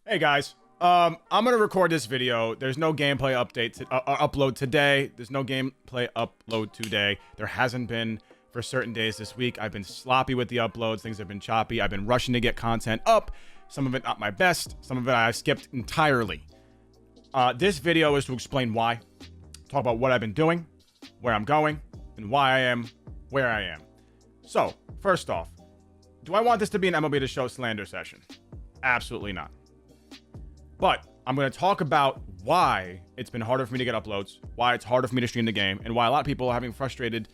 Hey guys, I'm gonna record this video. There's no gameplay upload today. There's no gameplay upload today. There hasn't been for certain days this week. I've been sloppy with the uploads. Things have been choppy. I've been rushing to get content up. Some of it not my best. Some of it I skipped entirely. This video is to explain why. Talk about what I've been doing, where I'm going, and why I am where I am. So, first off, do I want this to be an MLB the Show slander session? Absolutely not. But I'm going to talk about why it's been harder for me to get uploads, why it's harder for me to stream the game, and why a lot of people are having frustrating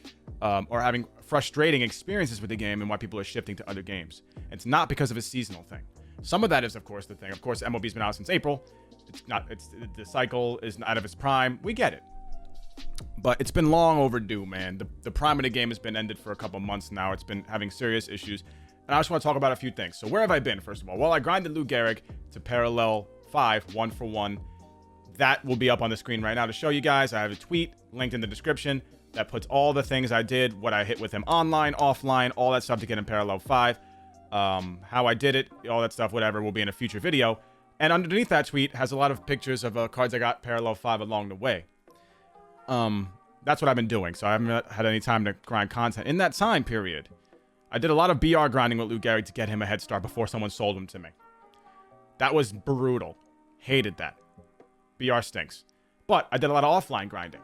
experiences with the game, and why people are shifting to other games. It's not because of a seasonal thing. Some of that is, of course, the thing. Of course, MLB's been out since April. The cycle is out of its prime. We get it. But it's been long overdue, man. The prime of the game has been ended for a couple months now. It's been having serious issues. And I just want to talk about a few things. So where have I been, first of all? Well, I grinded Lou Gehrig to parallel 5, 1-for-1. That will be up on the screen right now to show you guys. I have a tweet linked in the description that puts all the things I did, what I hit with him online, offline, all that stuff to get in parallel 5. How I did it, all that stuff, whatever, will be in a future video. And underneath that tweet has a lot of pictures of cards I got parallel 5 along the way. That's what I've been doing, so I haven't had any time to grind content. In that time period, I did a lot of BR grinding with Lou Gehrig to get him a head start before someone sold him to me. That was brutal. Hated that. BR stinks. But I did a lot of offline grinding.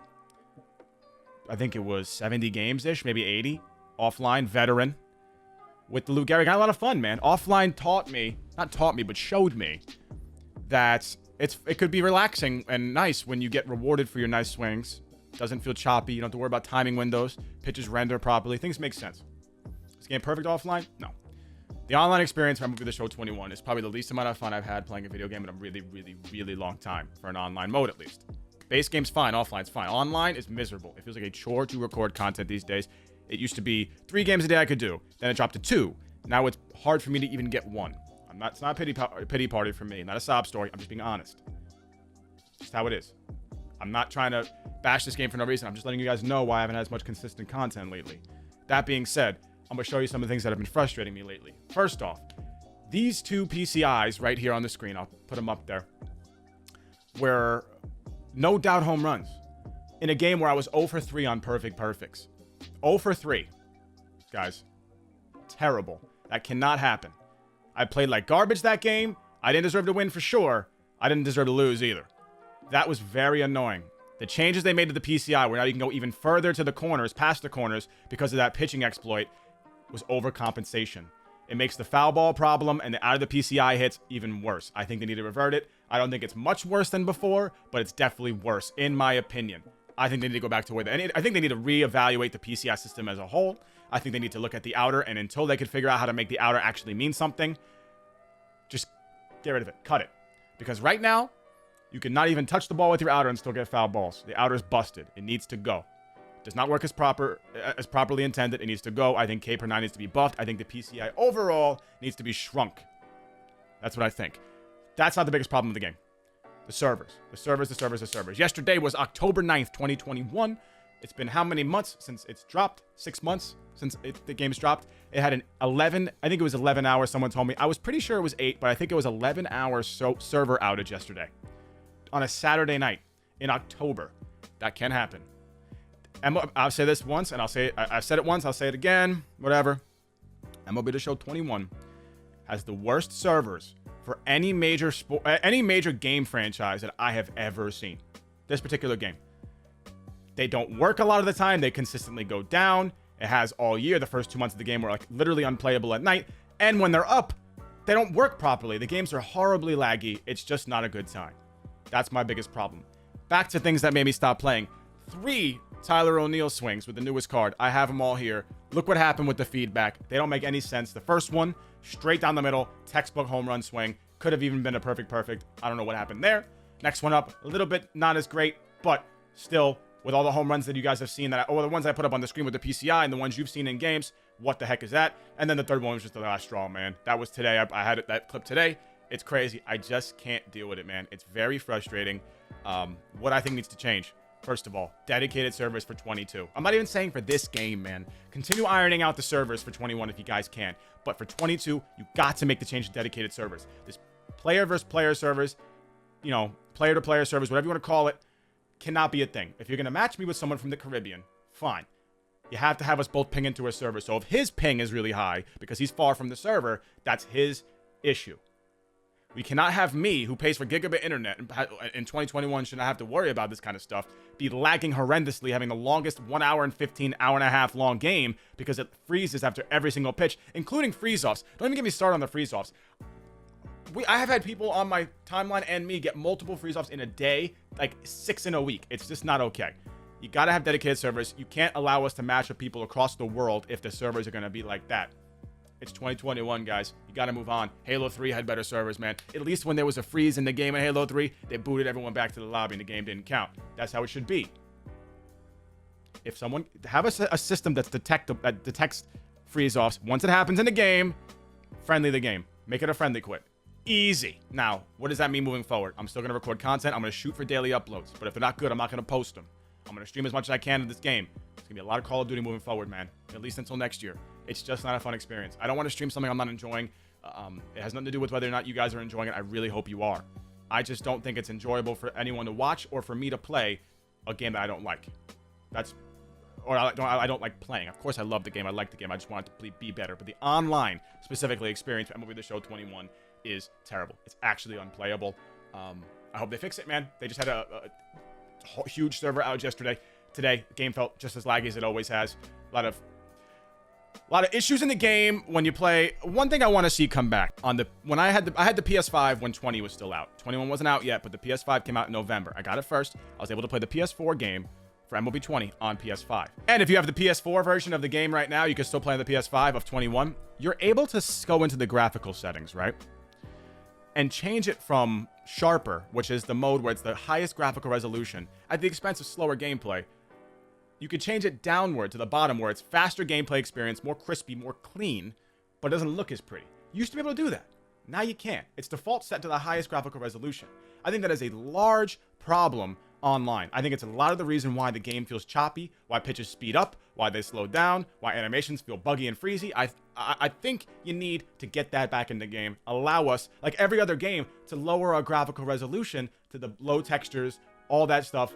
I think it was 70 games-ish, maybe 80. Offline, veteran. With the Lou Gehrig. I had a lot of fun, man. Offline but showed me that it could be relaxing and nice when you get rewarded for your nice swings. Doesn't feel choppy. You don't have to worry about timing windows. Pitches render properly. Things make sense. Is the game perfect offline? No. The online experience for MLB the Show 21 is probably the least amount of fun I've had playing a video game in a really, really, really long time. For an online mode, at least. Base game's fine. Offline's fine. Online is miserable. It feels like a chore to record content these days. It used to be 3 games a day I could do. Then it dropped to 2. Now it's hard for me to even get 1. It's not a pity party for me. Not a sob story. I'm just being honest. Just how it is. I'm not trying to bash this game for no reason. I'm just letting you guys know why I haven't had as much consistent content lately. That being said, I'm going to show you some of the things that have been frustrating me lately. First off, these 2 PCIs right here on the screen, I'll put them up there, were no doubt home runs in a game where I was 0 for 3 on perfects. 0 for 3. Guys, terrible. That cannot happen. I played like garbage that game. I didn't deserve to win for sure. I didn't deserve to lose either. That was very annoying. The changes they made to the PCI, where now you can go even further to the corners, past the corners, because of that pitching exploit, was overcompensation. It makes the foul ball problem and the out of the PCI hits even worse. I think they need to revert it. I don't think it's much worse than before, but it's definitely worse, in my opinion. I think they need to go back to where I think they need to reevaluate the PCI system as a whole. I think they need to look at the outer, and until they can figure out how to make the outer actually mean something, just get rid of it. Cut it. Because right now, you can not even touch the ball with your outer and still get foul balls. The outer is busted. It needs to go. It does not work as properly intended. It needs to go. I think K per 9 needs to be buffed. I think the PCI overall needs to be shrunk. That's what I think. That's not the biggest problem of the game. The servers. The servers. Yesterday was October 9th, 2021. It's been how many months since it's dropped? 6 months since the game's dropped. It had an 11, I think it was 11 hours, someone told me. I was pretty sure it was 8, but I think it was 11 hours server outage yesterday. On a Saturday night in October. That can happen. I'll say this once, and I've said it once, I'll say it again, whatever. MLB the Show 21 has the worst servers for any major game franchise that I have ever seen. This particular game. They don't work a lot of the time. They consistently go down. It has all year. The first 2 months of the game were like literally unplayable at night. And when they're up, they don't work properly. The games are horribly laggy. It's just not a good time. That's my biggest problem. Back to things that made me stop playing. 3 Tyler O'Neill swings with the newest card. I have them all here. Look what happened with the feedback. They don't make any sense. The first one, straight down the middle, textbook home run swing. Could have even been a perfect. I don't know what happened there. Next one up, a little bit not as great, but still, with all the home runs that you guys have seen, the ones I put up on the screen with the PCI and the ones you've seen in games, what the heck is that? And then the third one was just the last straw, man. That was today. I had that clip today. It's crazy. I just can't deal with it, man. It's very frustrating. What I think needs to change. First of all, dedicated servers for 22. I'm not even saying for this game, man. Continue ironing out the servers for 21 if you guys can. But for 22, you got to make the change to dedicated servers. This player versus player servers, you know, player to player servers, whatever you want to call it, cannot be a thing. If you're going to match me with someone from the Caribbean, fine. You have to have us both ping into a server. So if his ping is really high because he's far from the server, that's his issue. We cannot have me, who pays for gigabit internet in 2021, should not have to worry about this kind of stuff, be lagging horrendously, having the longest 1 hour and 15 hour and a half long game because it freezes after every single pitch, including freeze-offs. Don't even get me started on the freeze-offs. I have had people on my timeline and me get multiple freeze-offs in a day, like 6 in a week. It's just not okay. You got to have dedicated servers. You can't allow us to match with people across the world if the servers are going to be like that. It's 2021, guys. You got to move on. Halo 3 had better servers, man. At least when there was a freeze in the game in Halo 3, they booted everyone back to the lobby and the game didn't count. That's how it should be. If someone... Have a system that detects freeze-offs. Once it happens in the game, friendly the game. Make it a friendly quit. Easy. Now, what does that mean moving forward? I'm still going to record content. I'm going to shoot for daily uploads. But if they're not good, I'm not going to post them. I'm going to stream as much as I can in this game. It's going to be a lot of Call of Duty moving forward, man. At least until next year. It's just not a fun experience. I don't want to stream something I'm not enjoying. It has nothing to do with whether or not you guys are enjoying it. I really hope you are. I just don't think it's enjoyable for anyone to watch or for me to play a game that I don't like. I don't like playing. Of course, I love the game. I like the game. I just want it to be better. But the online, specifically, experience for MLB the Show 21 is terrible. It's actually unplayable. I hope they fix it, man. They just had a huge server outage yesterday. Today, the game felt just as laggy as it always has. A lot of issues in the game when you play. One thing I want to see come back on I had the PS5 when 20 was still out. 21 wasn't out yet, but the PS5 came out in November. I got it first. I was able to play the PS4 game for MLB 20 on PS5. And if you have the PS4 version of the game right now, you can still play on the PS5 of 21. You're able to go into the graphical settings, right? And change it from sharper, which is the mode where it's the highest graphical resolution, at the expense of slower gameplay. You could change it downward to the bottom where it's faster gameplay experience, more crispy, more clean, but it doesn't look as pretty. You used to be able to do that. Now you can't. It's default set to the highest graphical resolution. I think that is a large problem online. I think it's a lot of the reason why the game feels choppy, why pitches speed up, why they slow down, why animations feel buggy and freezy. I think you need to get that back in the game. Allow us, like every other game, to lower our graphical resolution to the low textures, all that stuff,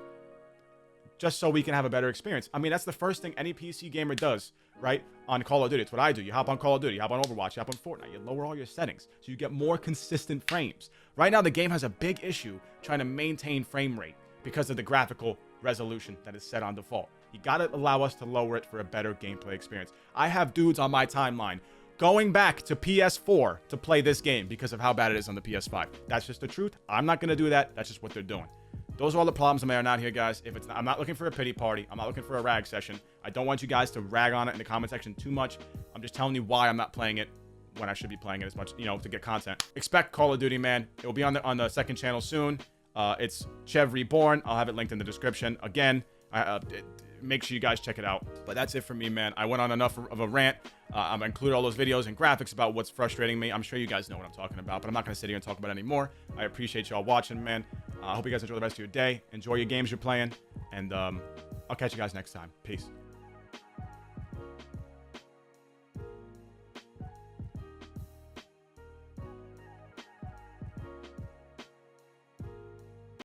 just so we can have a better experience. I mean, that's the first thing any PC gamer does, right? On Call of Duty. It's what I do. You hop on Call of Duty, you hop on Overwatch, you hop on Fortnite, you lower all your settings so you get more consistent frames. Right now, the game has a big issue trying to maintain frame rate because of the graphical resolution that is set on default. You gotta allow us to lower it for a better gameplay experience. I have dudes on my timeline going back to PS4 to play this game because of how bad it is on the PS5. That's just the truth. I'm not gonna do that. That's just what they're doing. Those are all the problems that may or not here, guys. I'm not looking for a pity party. I'm not looking for a rag session. I don't want you guys to rag on it in the comment section too much. I'm just telling you why I'm not playing it when I should be playing it as much, you know, to get content. Expect Call of Duty, man. It will be on the second channel soon. It's OhChev Reborn. I'll have it linked in the description. Again, make sure you guys check it out. But that's it for me, man. I went on enough of a rant. I've included all those videos and graphics about what's frustrating me. I'm sure you guys know what I'm talking about, but I'm not going to sit here and talk about it anymore. I appreciate y'all watching, man. I hope you guys enjoy the rest of your day. Enjoy your games you're playing, and I'll catch you guys next time. Peace.